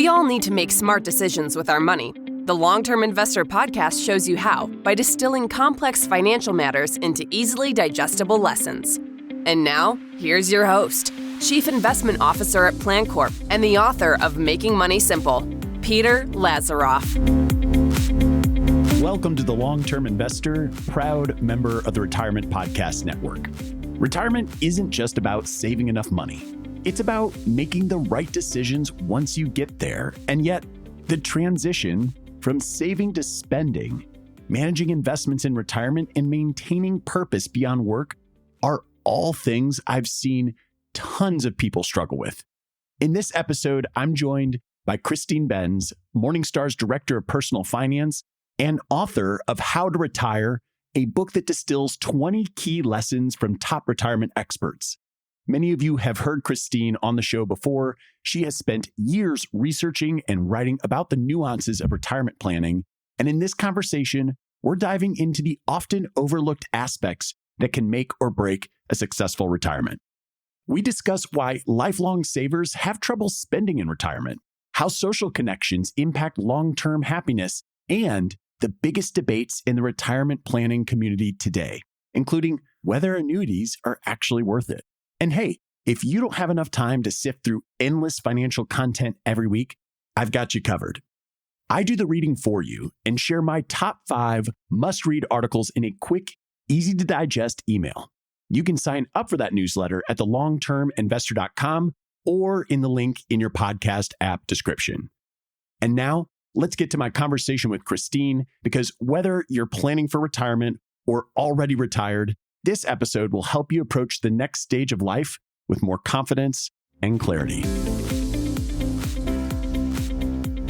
all need to make smart decisions with our money. The Long-Term Investor podcast shows you how by distilling complex financial matters into easily digestible lessons. And now, here's your host, Chief Investment Officer at PlanCorp and the author of Making Money Simple, Peter Lazaroff. Welcome to the Long-Term Investor, proud member of the Retirement Podcast Network. Retirement isn't just about saving enough money. It's about making the right decisions once you get there. And yet, the transition from saving to spending, managing investments in retirement, and maintaining purpose beyond work are all things I've seen tons of people struggle with. In this episode, I'm joined by Christine Benz, Morningstar's Director of Personal Finance and author of How to Retire, a book that distills 20 key lessons from top retirement experts. Many of you have heard Christine on the show before. She has spent years researching and writing about the nuances of retirement planning. And in this conversation, we're diving into the often overlooked aspects that can make or break a successful retirement. We discuss why lifelong savers have trouble spending in retirement, how social connections impact long-term happiness, and the biggest debates in the retirement planning community today, including whether annuities are actually worth it. And hey, if you don't have enough time to sift through endless financial content every week, I've got you covered. I do the reading for you and share my top 5 must-read articles in a quick, easy-to-digest email. You can sign up for that newsletter at thelongterminvestor.com or in the link in your podcast app description. And now, let's get to my conversation with Christine, because whether you're planning for retirement or already retired, this episode will help you approach the next stage of life with more confidence and clarity.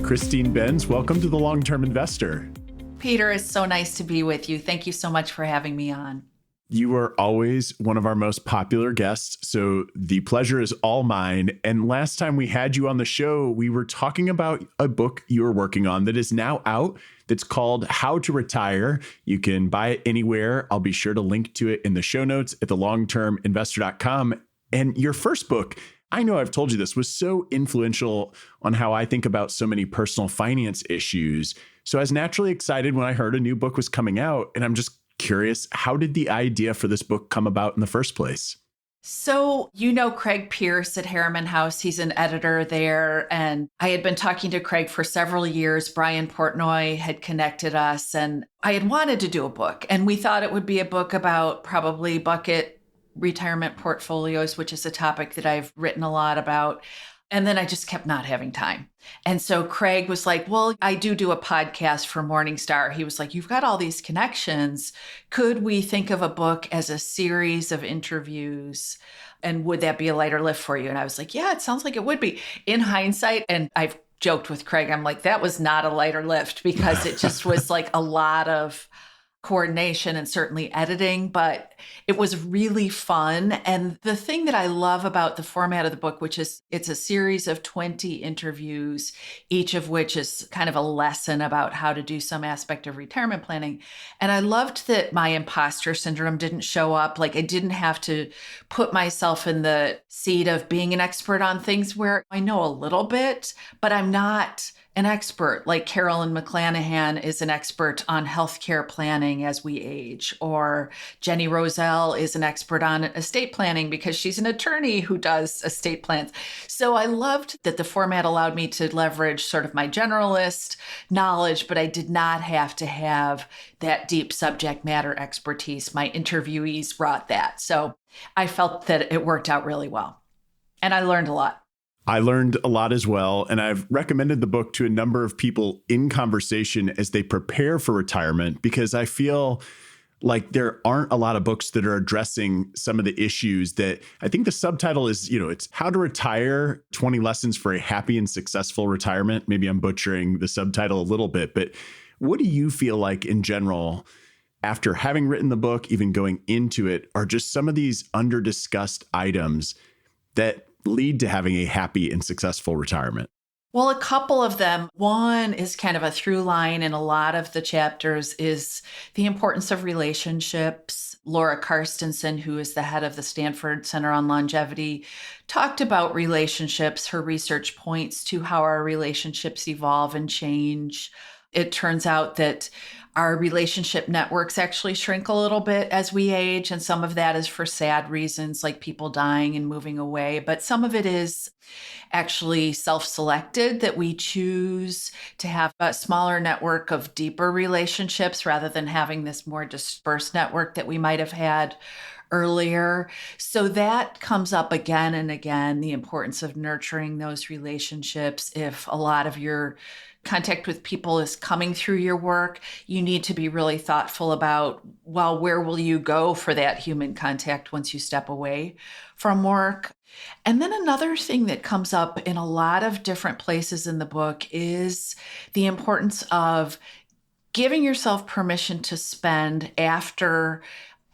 Christine Benz, welcome to the Long-Term Investor. Peter, it's so nice to be with you. Thank you so much for having me on. You are always one of our most popular guests, so the pleasure is all mine. And last time we had you on the show, we were talking about a book you were working on that is now out that's called How to Retire. You can buy it anywhere. I'll be sure to link to it in the show notes at thelongterminvestor.com. And your first book, I know I've told you this, was so influential on how I think about so many personal finance issues. So I was naturally excited when I heard a new book was coming out, and I'm just curious, how did the idea for this book come about in the first place? So, you know Craig Pierce at Harriman House. He's an editor there. And I had been talking to Craig for several years. Brian Portnoy had connected us, and I had wanted to do a book. And we thought it would be a book about probably bucket retirement portfolios, which is a topic that I've written a lot about. And then I just kept not having time. And so Craig was like, well, I do a podcast for Morningstar. He was like, you've got all these connections. Could we think of a book as a series of interviews? And would that be a lighter lift for you? And I was like, yeah, it sounds like it would be. In hindsight, and I've joked with Craig, I'm like, that was not a lighter lift, because it just was like a lot of coordination and certainly editing, but it was really fun. And the thing that I love about the format of the book, which is it's a series of 20 interviews, each of which is kind of a lesson about how to do some aspect of retirement planning. And I loved that my imposter syndrome didn't show up. Like, I didn't have to put myself in the seat of being an expert on things where I know a little bit, but I'm not an expert. Like Carolyn McClanahan is an expert on healthcare planning as we age, or Jenny Roselle is an expert on estate planning because she's an attorney who does estate plans. So I loved that the format allowed me to leverage sort of my generalist knowledge, but I did not have to have that deep subject matter expertise. My interviewees brought that. So I felt that it worked out really well. And I learned a lot. I learned a lot as well, and I've recommended the book to a number of people in conversation as they prepare for retirement, because I feel like there aren't a lot of books that are addressing some of the issues that I think the subtitle is, it's How to Retire, 20 Lessons for a Happy and Successful Retirement. Maybe I'm butchering the subtitle a little bit, but what do you feel like in general, after having written the book, even going into it, are just some of these under-discussed items that lead to having a happy and successful retirement? Well, a couple of them. One is kind of a through line in a lot of the chapters is the importance of relationships. Laura Karstensen, who is the head of the Stanford Center on Longevity, talked about relationships. Her research points to how our relationships evolve and change. It turns out that our relationship networks actually shrink a little bit as we age, and some of that is for sad reasons, like people dying and moving away. But some of it is actually self-selected, that we choose to have a smaller network of deeper relationships rather than having this more dispersed network that we might have had earlier. So that comes up again and again, the importance of nurturing those relationships. If a lot of your contact with people is coming through your work, you need to be really thoughtful about, well, where will you go for that human contact once you step away from work? And then another thing that comes up in a lot of different places in the book is the importance of giving yourself permission to spend after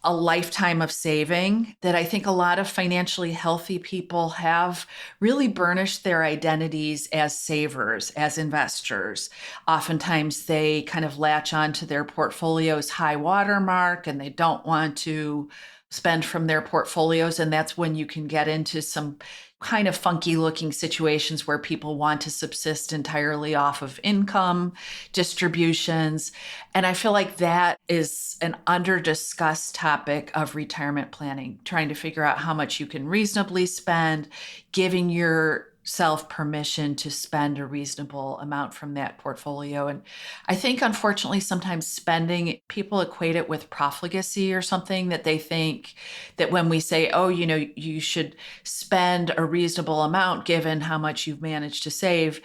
a lifetime of saving. That I think a lot of financially healthy people have really burnished their identities as savers, as investors. Oftentimes they kind of latch onto their portfolio's high water mark and they don't want to spend from their portfolios. And that's when you can get into some kind of funky looking situations where people want to subsist entirely off of income distributions. And I feel like that is an under discussed topic of retirement planning, trying to figure out how much you can reasonably spend, giving yourself permission to spend a reasonable amount from that portfolio. And I think, unfortunately, sometimes spending, people equate it with profligacy or something, that they think that when we say, oh, you should spend a reasonable amount given how much you've managed to save,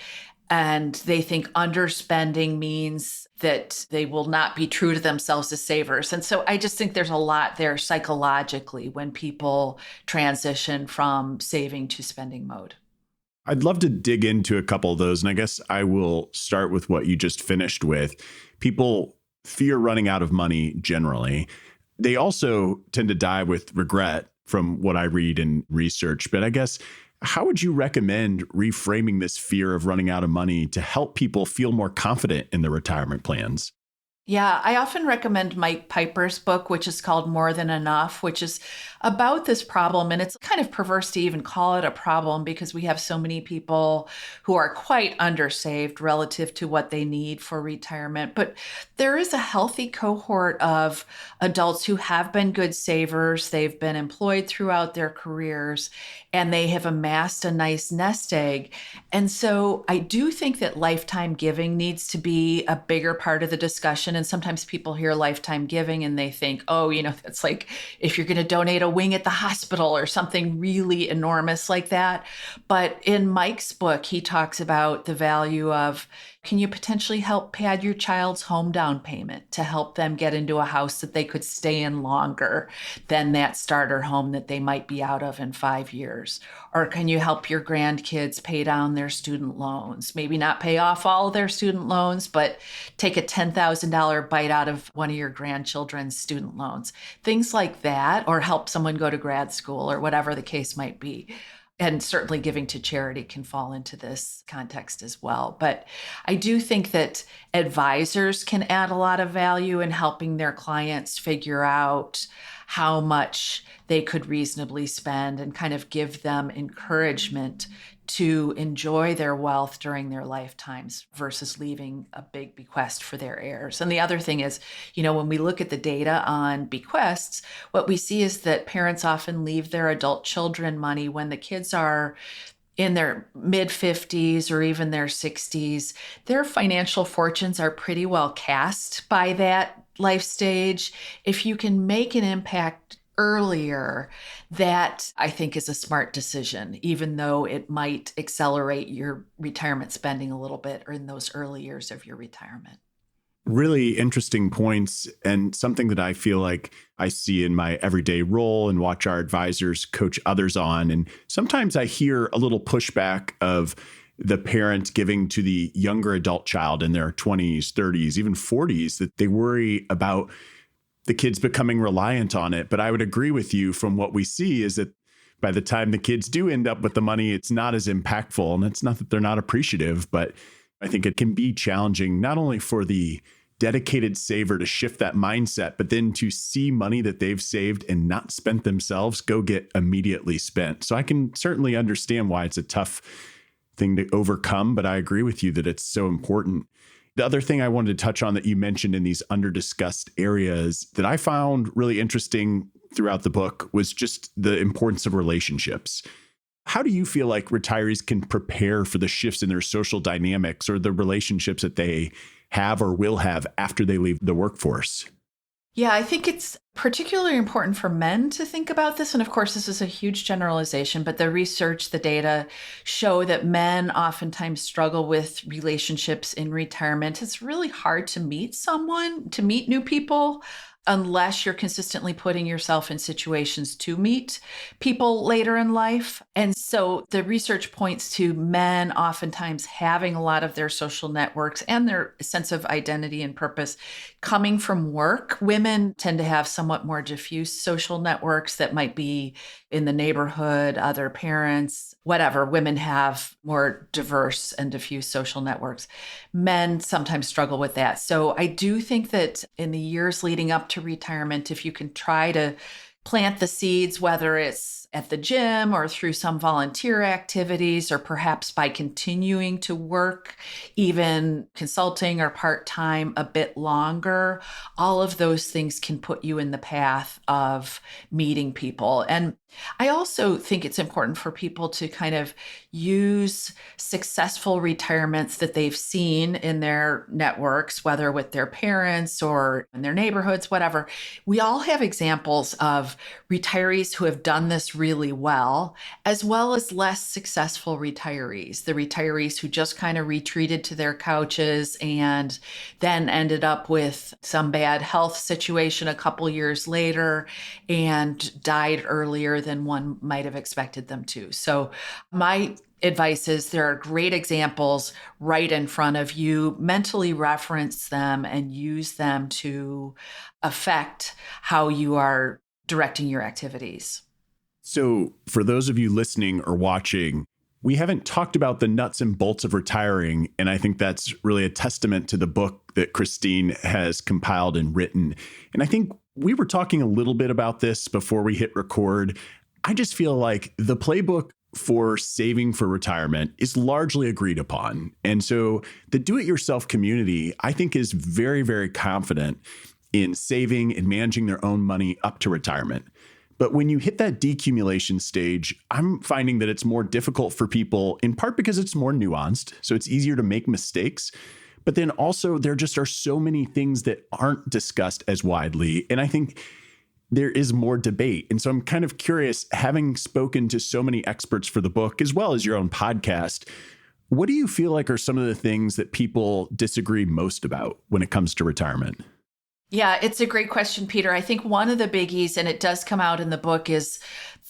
and they think underspending means that they will not be true to themselves as savers. And so I just think there's a lot there psychologically when people transition from saving to spending mode. I'd love to dig into a couple of those. And I guess I will start with what you just finished with. People fear running out of money generally. They also tend to die with regret from what I read in research. But I guess, how would you recommend reframing this fear of running out of money to help people feel more confident in their retirement plans? Yeah, I often recommend Mike Piper's book, which is called More Than Enough, which is about this problem. And it's kind of perverse to even call it a problem because we have so many people who are quite undersaved relative to what they need for retirement. But there is a healthy cohort of adults who have been good savers. They've been employed throughout their careers and they have amassed a nice nest egg. And so I do think that lifetime giving needs to be a bigger part of the discussion. And sometimes people hear lifetime giving and they think, oh, that's like if you're going to donate a wing at the hospital or something really enormous like that. But in Mike's book, he talks about the value of, can you potentially help pad your child's home down payment to help them get into a house that they could stay in longer than that starter home that they might be out of in 5 years? Or can you help your grandkids pay down their student loans? Maybe not pay off all of their student loans, but take a $10,000 bite out of one of your grandchildren's student loans. Things like that, or help someone go to grad school or whatever the case might be. And certainly giving to charity can fall into this context as well. But I do think that advisors can add a lot of value in helping their clients figure out how much they could reasonably spend and kind of give them encouragement to enjoy their wealth during their lifetimes versus leaving a big bequest for their heirs. And the other thing is, when we look at the data on bequests, what we see is that parents often leave their adult children money when the kids are in their mid-50s or even their 60s. Their financial fortunes are pretty well cast by that life stage. If you can make an impact earlier, that I think is a smart decision, even though it might accelerate your retirement spending a little bit or in those early years of your retirement. Really interesting points, and something that I feel like I see in my everyday role and watch our advisors coach others on. And sometimes I hear a little pushback of the parent giving to the younger adult child in their 20s, 30s, even 40s, that they worry about the kids becoming reliant on it. But I would agree with you, from what we see is that by the time the kids do end up with the money, it's not as impactful. And it's not that they're not appreciative, but I think it can be challenging not only for the dedicated saver to shift that mindset, but then to see money that they've saved and not spent themselves go get immediately spent. So I can certainly understand why it's a tough thing to overcome, but I agree with you that it's so important. The other thing I wanted to touch on that you mentioned in these under-discussed areas that I found really interesting throughout the book was just the importance of relationships. How do you feel like retirees can prepare for the shifts in their social dynamics or the relationships that they have or will have after they leave the workforce? Yeah, I think it's particularly important for men to think about this. And of course, this is a huge generalization, but the research, the data show that men oftentimes struggle with relationships in retirement. It's really hard to meet new people, unless you're consistently putting yourself in situations to meet people later in life. And so the research points to men oftentimes having a lot of their social networks and their sense of identity and purpose coming from work. Women tend to have somewhat more diffuse social networks that might be in the neighborhood, other parents, whatever. Women have more diverse and diffuse social networks. Men sometimes struggle with that. So I do think that in the years leading up to retirement, if you can try to plant the seeds, whether it's at the gym or through some volunteer activities, or perhaps by continuing to work, even consulting or part-time a bit longer, all of those things can put you in the path of meeting people. And I also think it's important for people to kind of use successful retirements that they've seen in their networks, whether with their parents or in their neighborhoods, whatever. We all have examples of retirees who have done this really well as less successful retirees, the retirees who just kind of retreated to their couches and then ended up with some bad health situation a couple years later and died earlier than one might have expected them to. So my advice is there are great examples right in front of you. Mentally reference them and use them to affect how you are directing your activities. So for those of you listening or watching, we haven't talked about the nuts and bolts of retiring. And I think that's really a testament to the book that Christine has compiled and written. And I think we were talking a little bit about this before we hit record. I just feel like the playbook for saving for retirement is largely agreed upon. And so the do-it-yourself community, I think, is very, very confident in saving and managing their own money up to retirement. But when you hit that decumulation stage, I'm finding that it's more difficult for people, in part because it's more nuanced, so it's easier to make mistakes. But then also there just are so many things that aren't discussed as widely. And I think there is more debate. And so I'm kind of curious, having spoken to so many experts for the book, as well as your own podcast, what do you feel like are some of the things that people disagree most about when it comes to retirement? Yeah, it's a great question, Peter. I think one of the biggies, and it does come out in the book, is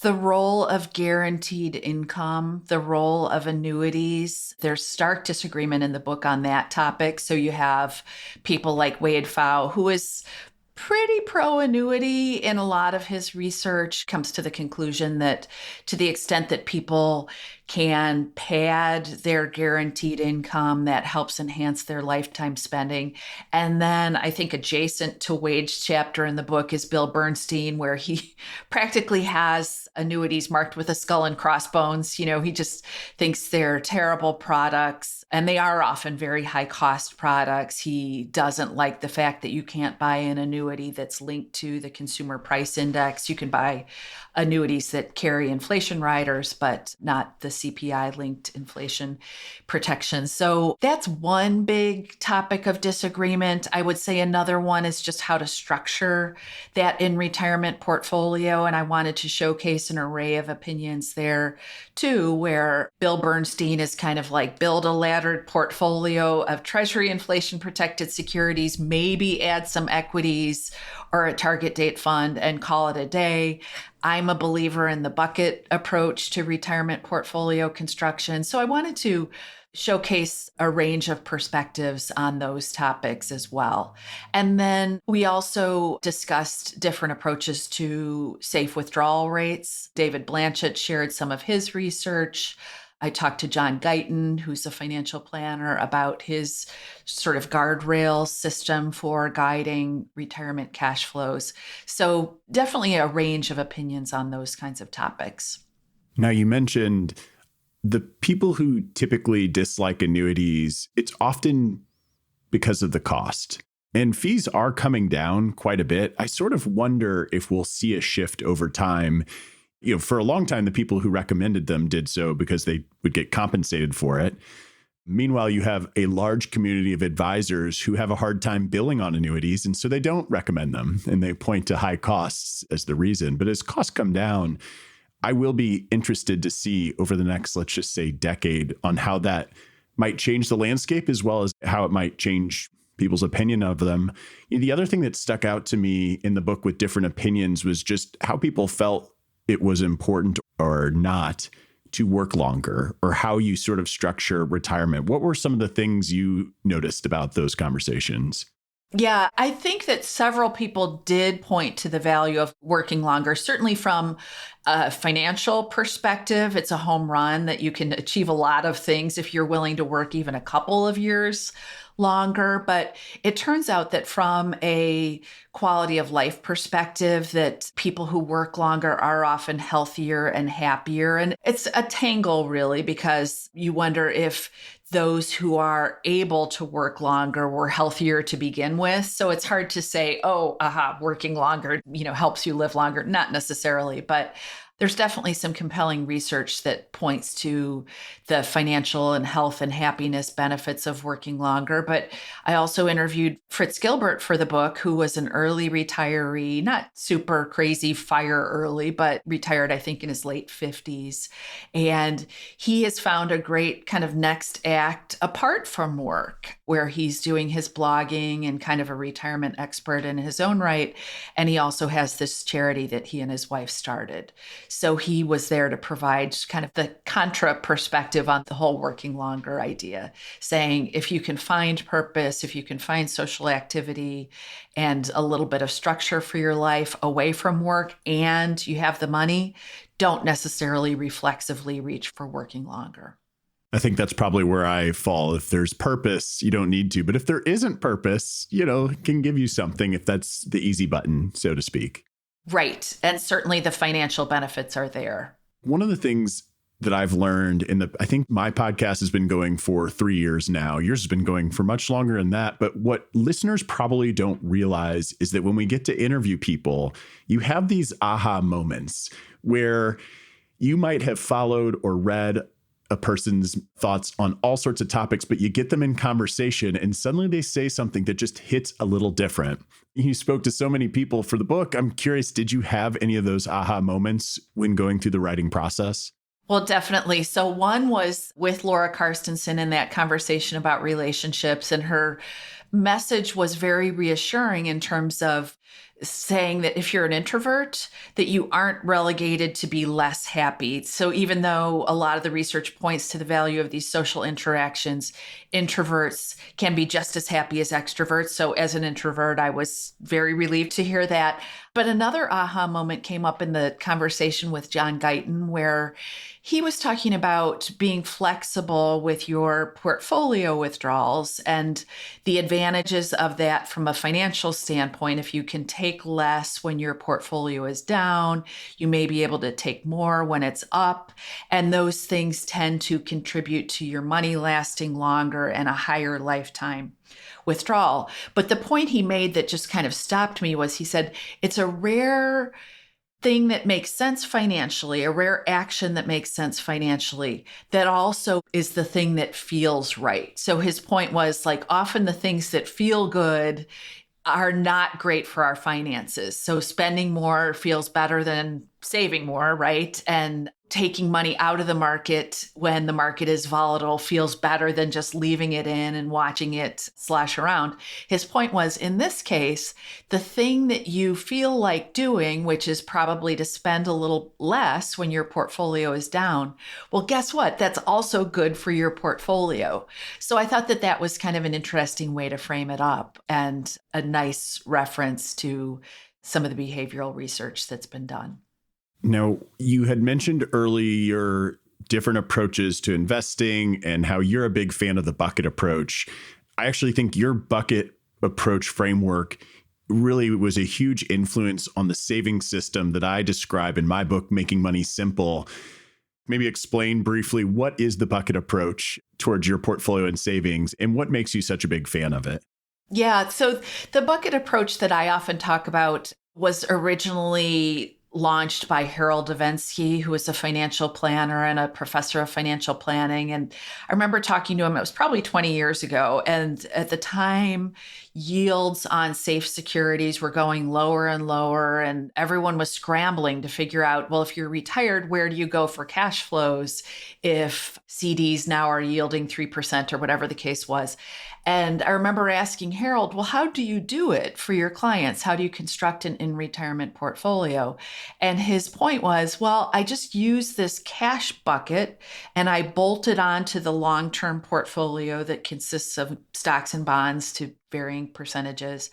the role of guaranteed income, the role of annuities. There's stark disagreement in the book on that topic. So you have people like Wade Pfau, who is pretty pro-annuity in a lot of his research, comes to the conclusion that to the extent that people can pad their guaranteed income, that helps enhance their lifetime spending. And then I think adjacent to Wade's chapter in the book is Bill Bernstein, where he practically has annuities marked with a skull and crossbones. You know, he just thinks they're terrible products, and they are often very high cost products. He doesn't like the fact that you can't buy an annuity that's linked to the consumer price index. You can buy annuities that carry inflation riders, but not the CPI linked inflation protection. So that's one big topic of disagreement. I would say another one is just how to structure that in retirement portfolio. And I wanted to showcase an array of opinions there too, where Bill Bernstein is kind of like build a laddered portfolio of treasury inflation protected securities, maybe add some equities or a target date fund and call it a day. I'm a believer in the bucket approach to retirement portfolio construction. So I wanted to showcase a range of perspectives on those topics as well. And then we also discussed different approaches to safe withdrawal rates. David Blanchett shared some of his research. I talked to John Guyton, who's a financial planner, about his sort of guardrail system for guiding retirement cash flows. So definitely a range of opinions on those kinds of topics. Now, you mentioned the people who typically dislike annuities, it's often because of the cost. And fees are coming down quite a bit. I sort of wonder if we'll see a shift over time. For a long time, the people who recommended them did so because they would get compensated for it. Meanwhile, you have a large community of advisors who have a hard time billing on annuities, and so they don't recommend them, and they point to high costs as the reason. But as costs come down, I will be interested to see over the next, let's just say, decade on how that might change the landscape as well as how it might change people's opinion of them. The other thing that stuck out to me in the book with different opinions was just how people felt it was important or not to work longer, or how you sort of structure retirement. What were some of the things you noticed about those conversations? Yeah, I think that several people did point to the value of working longer. Certainly from a financial perspective, it's a home run that you can achieve a lot of things if you're willing to work even a couple of years longer. But it turns out that from a quality of life perspective, that people who work longer are often healthier and happier. And it's a tangle, really, because you wonder if those who are able to work longer were healthier to begin with. So it's hard to say, working longer, helps you live longer. Not necessarily, but there's definitely some compelling research that points to the financial and health and happiness benefits of working longer. But I also interviewed Fritz Gilbert for the book, who was an early retiree, not super crazy fire early, but retired, I think, in his late 50s. And he has found a great kind of next act apart from work, where he's doing his blogging and kind of a retirement expert in his own right. And he also has this charity that he and his wife started. So he was there to provide kind of the contra perspective on the whole working longer idea, saying if you can find purpose, if you can find social activity and a little bit of structure for your life away from work, and you have the money, don't necessarily reflexively reach for working longer. I think that's probably where I fall. If there's purpose, you don't need to. But if there isn't purpose, it can give you something if that's the easy button, so to speak. Right. And certainly the financial benefits are there. One of the things that I've learned I think my podcast has been going for 3 years now. Yours has been going for much longer than that. But what listeners probably don't realize is that when we get to interview people, you have these aha moments where you might have followed or read a person's thoughts on all sorts of topics, but you get them in conversation and suddenly they say something that just hits a little different. You spoke to so many people for the book. I'm curious, did you have any of those aha moments when going through the writing process? Well, definitely. So one was with Laura Karstensen in that conversation about relationships, and her message was very reassuring in terms of saying that if you're an introvert, that you aren't relegated to be less happy. So even though a lot of the research points to the value of these social interactions, introverts can be just as happy as extroverts. So as an introvert, I was very relieved to hear that. But another aha moment came up in the conversation with John Guyton, where he was talking about being flexible with your portfolio withdrawals and the advantages of that from a financial standpoint. If you can take less when your portfolio is down, you may be able to take more when it's up. And those things tend to contribute to your money lasting longer and a higher lifetime withdrawal. But the point he made that just kind of stopped me was he said, it's a rare thing that makes sense financially, a rare action that makes sense financially, that also is the thing that feels right. So his point was like, often the things that feel good are not great for our finances. So spending more feels better than saving more, right? And taking money out of the market when the market is volatile feels better than just leaving it in and watching it slosh around. His point was, in this case, the thing that you feel like doing, which is probably to spend a little less when your portfolio is down, well, guess what? That's also good for your portfolio. So I thought that that was kind of an interesting way to frame it up and a nice reference to some of the behavioral research that's been done. Now, you had mentioned earlier different approaches to investing and how you're a big fan of the bucket approach. I actually think your bucket approach framework really was a huge influence on the savings system that I describe in my book, Making Money Simple. Maybe explain briefly, what is the bucket approach towards your portfolio and savings, and what makes you such a big fan of it? Yeah, so the bucket approach that I often talk about was originally launched by Harold Davensky, who was a financial planner and a professor of financial planning. And I remember talking to him, it was probably 20 years ago. And at the time, yields on safe securities were going lower and lower, and everyone was scrambling to figure out, well, if you're retired, where do you go for cash flows if CDs now are yielding 3% or whatever the case was? And I remember asking Harold, well, how do you do it for your clients? How do you construct an in-retirement portfolio? And his point was, well, I just use this cash bucket and I bolt it onto the long-term portfolio that consists of stocks and bonds to varying percentages.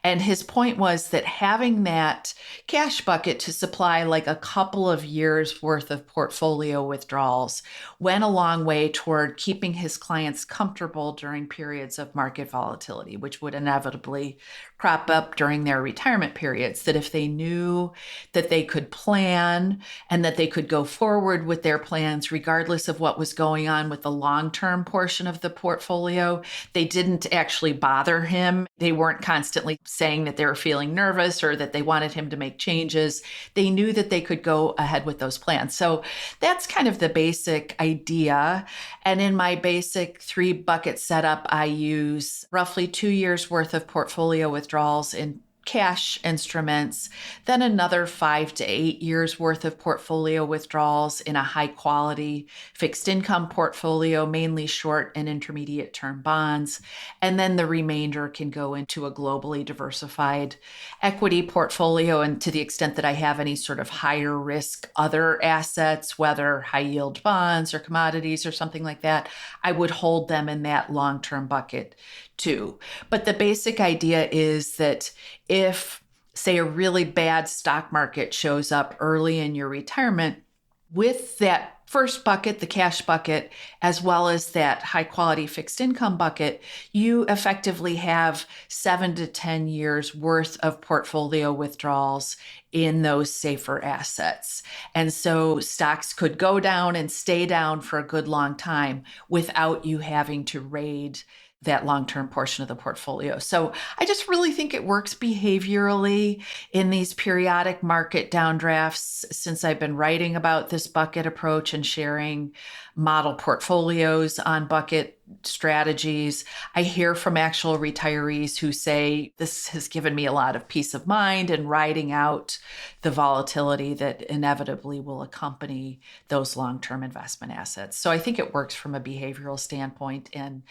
And his point was that having that cash bucket to supply like a couple of years worth of portfolio withdrawals went a long way toward keeping his clients comfortable during periods of market volatility, which would inevitably crop up during their retirement periods. That if they knew that they could plan and that they could go forward with their plans regardless of what was going on with the long-term portion of the portfolio, they didn't actually bother him. They weren't constantly saying that they were feeling nervous or that they wanted him to make changes. They knew that they could go ahead with those plans. So that's kind of the basic idea. And in my basic 3-bucket setup, I use roughly 2 years worth of portfolio withdrawals in cash instruments, then another 5 to 8 years worth of portfolio withdrawals in a high quality fixed income portfolio, mainly short and intermediate term bonds. And then the remainder can go into a globally diversified equity portfolio. And to the extent that I have any sort of higher risk other assets, whether high yield bonds or commodities or something like that, I would hold them in that long-term bucket too. But the basic idea is that if, say, a really bad stock market shows up early in your retirement, with that first bucket, the cash bucket, as well as that high quality fixed income bucket, you effectively have 7 to 10 years worth of portfolio withdrawals in those safer assets. And so stocks could go down and stay down for a good long time without you having to raid that long-term portion of the portfolio. So I just really think it works behaviorally in these periodic market downdrafts. Since I've been writing about this bucket approach and sharing model portfolios on bucket strategies, I hear from actual retirees who say, this has given me a lot of peace of mind in riding out the volatility that inevitably will accompany those long-term investment assets. So I think it works from a behavioral standpoint. And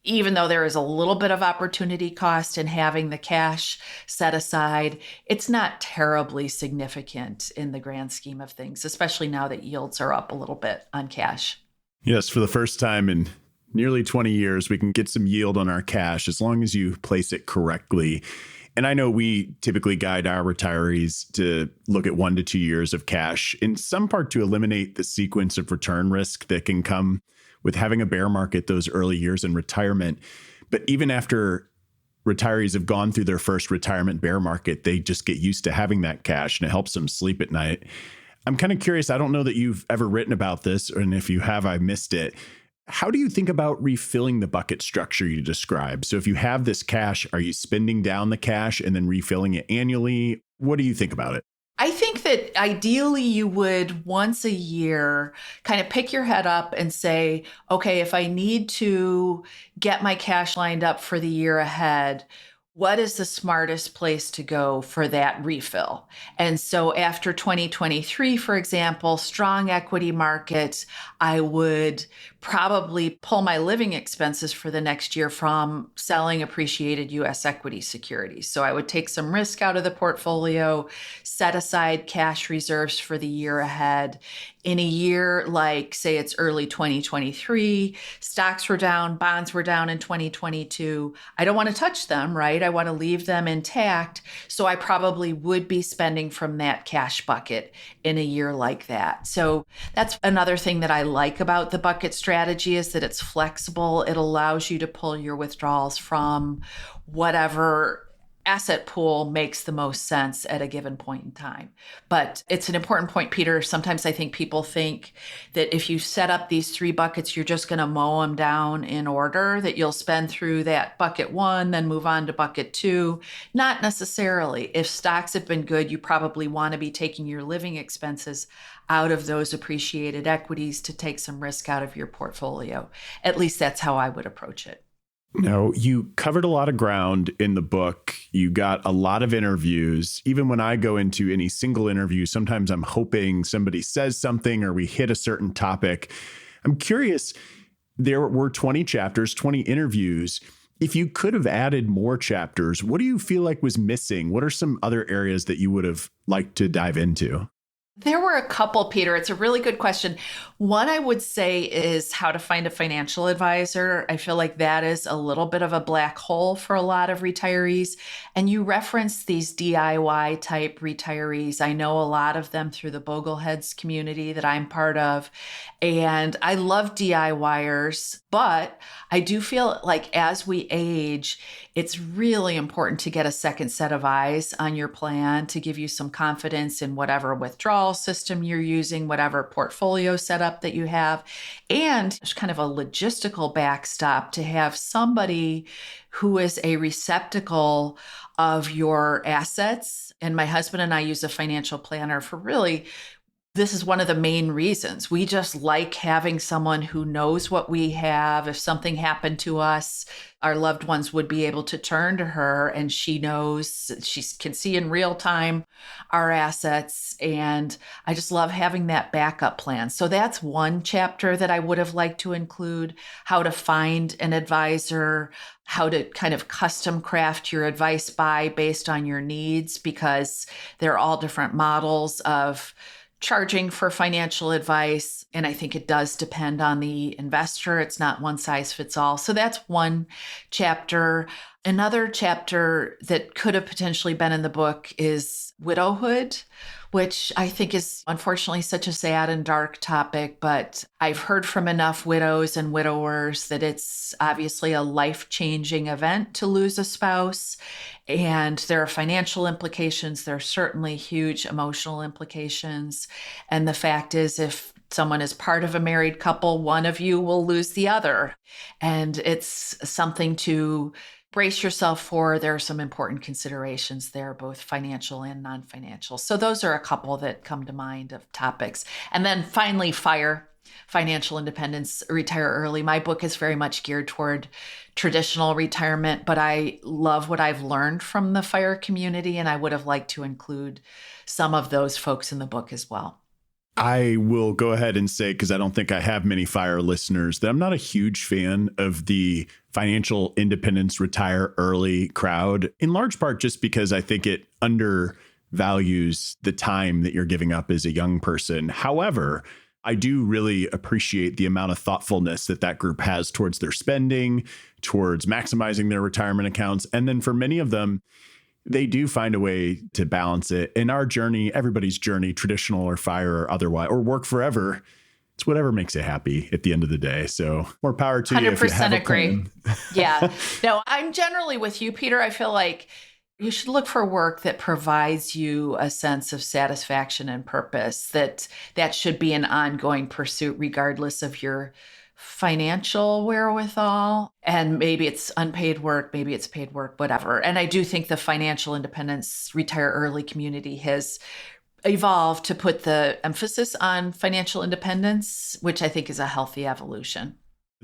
even though there is a little bit of opportunity cost in having the cash set aside, it's not terribly significant in the grand scheme of things, especially now that yields are up a little bit on cash. Yes, for the first time in nearly 20 years, we can get some yield on our cash as long as you place it correctly. And I know we typically guide our retirees to look at 1 to 2 years of cash, in some part to eliminate the sequence of return risk that can come with having a bear market those early years in retirement. But even after retirees have gone through their first retirement bear market, they just get used to having that cash and it helps them sleep at night. I'm kind of curious, I don't know that you've ever written about this, and if you have, I missed it. How do you think about refilling the bucket structure you described? So if you have this cash, are you spending down the cash and then refilling it annually? What do you think about it? I think that ideally you would once a year kind of pick your head up and say, okay, if I need to get my cash lined up for the year ahead, what is the smartest place to go for that refill? And so after 2023, for example, strong equity markets, I would probably pull my living expenses for the next year from selling appreciated US equity securities. So I would take some risk out of the portfolio, set aside cash reserves for the year ahead. In a year like, say, it's early 2023, stocks were down, bonds were down in 2022. I don't want to touch them, right? I want to leave them intact. So I probably would be spending from that cash bucket in a year like that. So that's another thing that I like about the bucket strategy is that it's flexible. It allows you to pull your withdrawals from whatever asset pool makes the most sense at a given point in time. But it's an important point, Peter. Sometimes I think people think that if you set up these three buckets, you're just going to mow them down in order, that you'll spend through that bucket one, then move on to bucket two. Not necessarily. If stocks have been good, you probably want to be taking your living expenses out of those appreciated equities to take some risk out of your portfolio. At least that's how I would approach it. Now, you covered a lot of ground in the book. You got a lot of interviews. Even when I go into any single interview, sometimes I'm hoping somebody says something or we hit a certain topic. I'm curious, there were 20 chapters, 20 interviews. If you could have added more chapters, what do you feel like was missing? What are some other areas that you would have liked to dive into? There were a couple, Peter. It's a really good question. One I would say is how to find a financial advisor. I feel like that is a little bit of a black hole for a lot of retirees. And you referenced these DIY type retirees. I know a lot of them through the Bogleheads community that I'm part of. And I love DIYers, but I do feel like as we age, it's really important to get a second set of eyes on your plan to give you some confidence in whatever withdrawal system you're using, whatever portfolio setup that you have, and there's kind of a logistical backstop to have somebody who is a receptacle of your assets. And my husband and I use a financial planner for really, this is one of the main reasons. We just like having someone who knows what we have. If something happened to us, our loved ones would be able to turn to her, and she knows, she can see in real time our assets. And I just love having that backup plan. So that's one chapter that I would have liked to include: how to find an advisor, how to kind of custom craft your advice based on your needs, because they're all different models of charging for financial advice. And I think it does depend on the investor. It's not one size fits all. So that's one chapter. Another chapter that could have potentially been in the book is widowhood, which I think is unfortunately such a sad and dark topic. But I've heard from enough widows and widowers that it's obviously a life-changing event to lose a spouse. And there are financial implications. There are certainly huge emotional implications. And the fact is, if someone is part of a married couple, one of you will lose the other. And it's something to brace yourself for. There are some important considerations there, both financial and non-financial. So those are a couple that come to mind of topics. And then finally, financial independence, retire early. My book is very much geared toward traditional retirement, but I love what I've learned from the FIRE community, and I would have liked to include some of those folks in the book as well. I will go ahead and say, because I don't think I have many FIRE listeners, that I'm not a huge fan of the financial independence, retire early crowd, in large part just because I think it undervalues the time that you're giving up as a young person. However, I do really appreciate the amount of thoughtfulness that that group has towards their spending, towards maximizing their retirement accounts. And then for many of them, they do find a way to balance it. In our journey, everybody's journey, traditional or FIRE or otherwise, or work forever, it's whatever makes you happy at the end of the day. So more power to you if you have a plan. 100% agree. Yeah. No, I'm generally with you, Peter. I feel like you should look for work that provides you a sense of satisfaction and purpose, that should be an ongoing pursuit regardless of your financial wherewithal. And maybe it's unpaid work, maybe it's paid work, whatever. And I do think the financial independence, retire early community has evolved to put the emphasis on financial independence, which I think is a healthy evolution.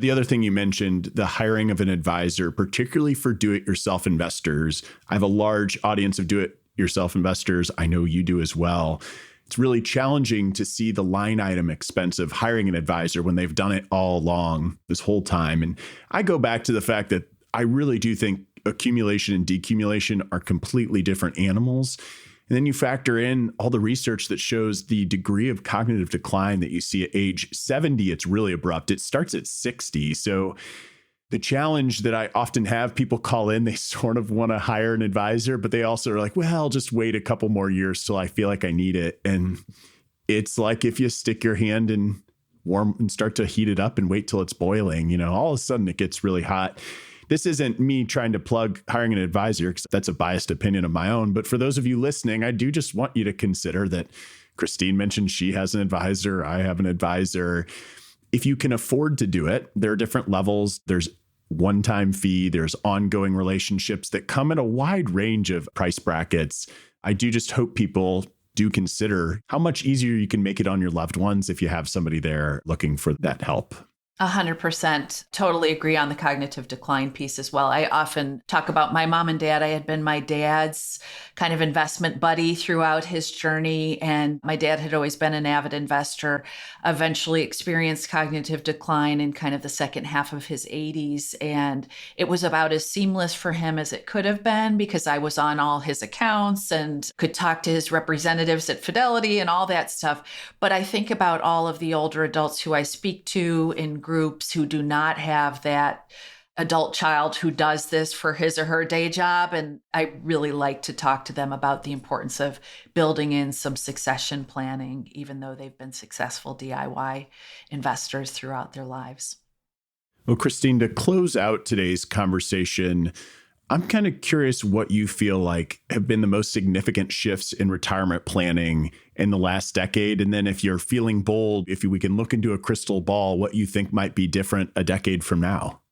The other thing you mentioned, the hiring of an advisor, particularly for do-it-yourself investors. I have a large audience of do-it-yourself investors. I know you do as well. It's really challenging to see the line item expense of hiring an advisor when they've done it all along this whole time. And I go back to the fact that I really do think accumulation and decumulation are completely different animals. And then you factor in all the research that shows the degree of cognitive decline that you see at age 70. It's really abrupt. It starts at 60. So the challenge that I often have, people call in, they sort of want to hire an advisor, but they also are like, well, I'll just wait a couple more years till I feel like I need it. And it's like if you stick your hand in warm and start to heat it up and wait till it's boiling, all of a sudden it gets really hot. This isn't me trying to plug hiring an advisor, because that's a biased opinion of my own. But for those of you listening, I do just want you to consider that Christine mentioned she has an advisor. I have an advisor. If you can afford to do it, there are different levels. There's one-time fee. There's ongoing relationships that come in a wide range of price brackets. I do just hope people do consider how much easier you can make it on your loved ones if you have somebody there looking for that help. 100%. Totally agree on the cognitive decline piece as well. I often talk about my mom and dad. I had been my dad's kind of investment buddy throughout his journey. And my dad had always been an avid investor, eventually experienced cognitive decline in kind of the second half of his 80s. And it was about as seamless for him as it could have been, because I was on all his accounts and could talk to his representatives at Fidelity and all that stuff. But I think about all of the older adults who I speak to in groups who do not have that adult child who does this for his or her day job. And I really like to talk to them about the importance of building in some succession planning, even though they've been successful DIY investors throughout their lives. Well, Christine, to close out today's conversation, I'm kind of curious what you feel like have been the most significant shifts in retirement planning in the last decade. And then if you're feeling bold, if we can look into a crystal ball, what you think might be different a decade from now.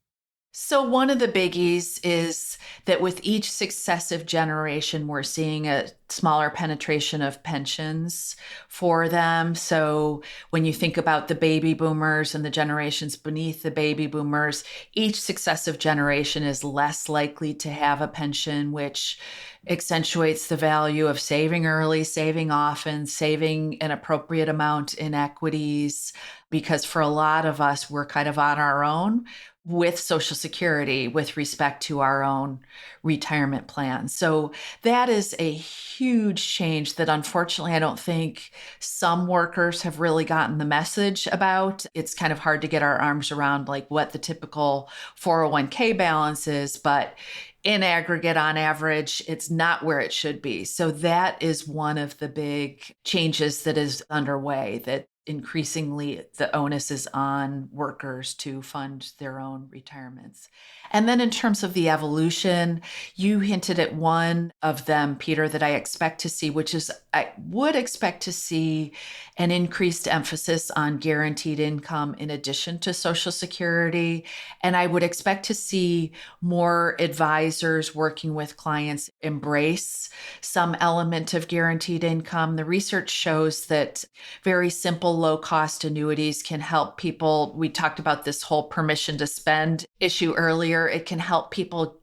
So one of the biggies is that with each successive generation, we're seeing a smaller penetration of pensions for them. So when you think about the baby boomers and the generations beneath the baby boomers, each successive generation is less likely to have a pension, which accentuates the value of saving early, saving often, saving an appropriate amount in equities, because for a lot of us, we're kind of on our own with Social Security with respect to our own retirement plan. So that is a huge change that unfortunately I don't think some workers have really gotten the message about. It's kind of hard to get our arms around like what the typical 401k balance is, but in aggregate, on average, it's not where it should be. So that is one of the big changes that is underway, that increasingly the onus is on workers to fund their own retirements. And then in terms of the evolution, you hinted at one of them, Peter, that I expect to see, which is I would expect to see an increased emphasis on guaranteed income in addition to Social Security. And I would expect to see more advisors working with clients embrace some element of guaranteed income. The research shows that very simple, low-cost annuities can help people. We talked about this whole permission to spend issue earlier. It can help people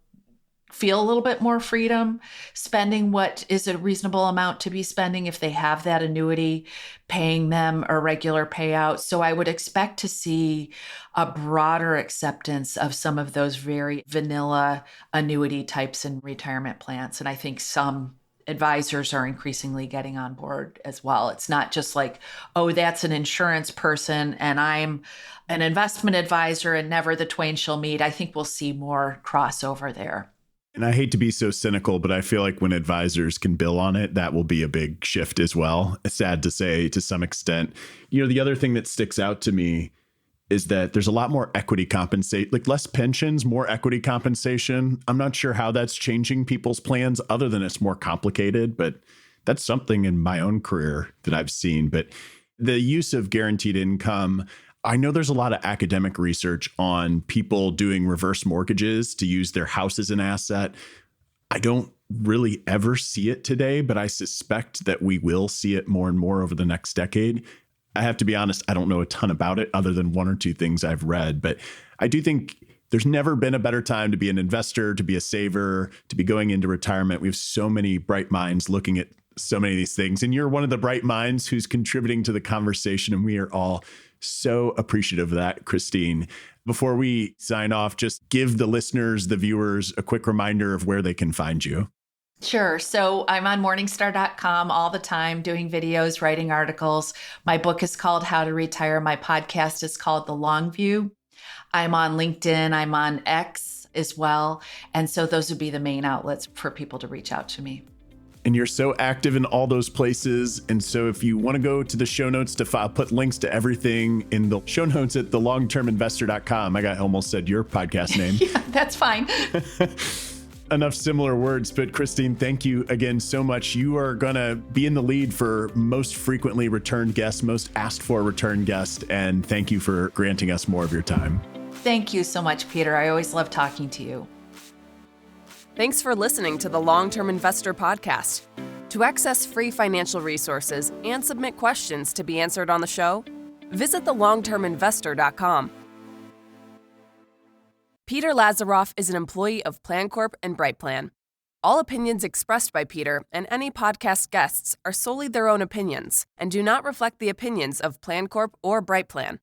feel a little bit more freedom spending what is a reasonable amount to be spending if they have that annuity paying them a regular payout. So I would expect to see a broader acceptance of some of those very vanilla annuity types in retirement plans. And I think some advisors are increasingly getting on board as well. It's not just like, oh, that's an insurance person and I'm an investment advisor and never the twain shall meet. I think we'll see more crossover there. And I hate to be so cynical, but I feel like when advisors can bill on it, that will be a big shift as well. It's sad to say to some extent. The other thing that sticks out to me is that there's a lot more equity compensate, like less pensions, more equity compensation. I'm not sure how that's changing people's plans other than it's more complicated, but that's something in my own career that I've seen. But the use of guaranteed income, I know there's a lot of academic research on people doing reverse mortgages to use their house as an asset. I don't really ever see it today, but I suspect that we will see it more and more over the next decade. I have to be honest, I don't know a ton about it other than one or two things I've read, but I do think there's never been a better time to be an investor, to be a saver, to be going into retirement. We have so many bright minds looking at so many of these things. And you're one of the bright minds who's contributing to the conversation. And we are all so appreciative of that, Christine. Before we sign off, just give the listeners, the viewers, a quick reminder of where they can find you. Sure. So I'm on Morningstar.com all the time doing videos, writing articles. My book is called How to Retire. My podcast is called The Long View. I'm on LinkedIn. I'm on X as well. And so those would be the main outlets for people to reach out to me. And you're so active in all those places. And so if you want to go to the show notes I'll put links to everything in the show notes at thelongterminvestor.com. I almost said your podcast name. Yeah, that's fine. Enough similar words, but Christine, thank you again so much. You are going to be in the lead for most frequently returned guest, most asked for return guest. And thank you for granting us more of your time. Thank you so much, Peter. I always love talking to you. Thanks for listening to the Long-Term Investor Podcast. To access free financial resources and submit questions to be answered on the show, visit thelongterminvestor.com. Peter Lazaroff is an employee of PlanCorp and BrightPlan. All opinions expressed by Peter and any podcast guests are solely their own opinions and do not reflect the opinions of PlanCorp or BrightPlan.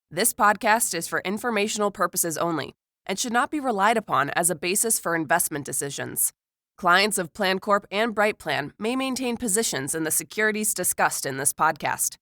This podcast is for informational purposes only and should not be relied upon as a basis for investment decisions. Clients of PlanCorp and BrightPlan may maintain positions in the securities discussed in this podcast.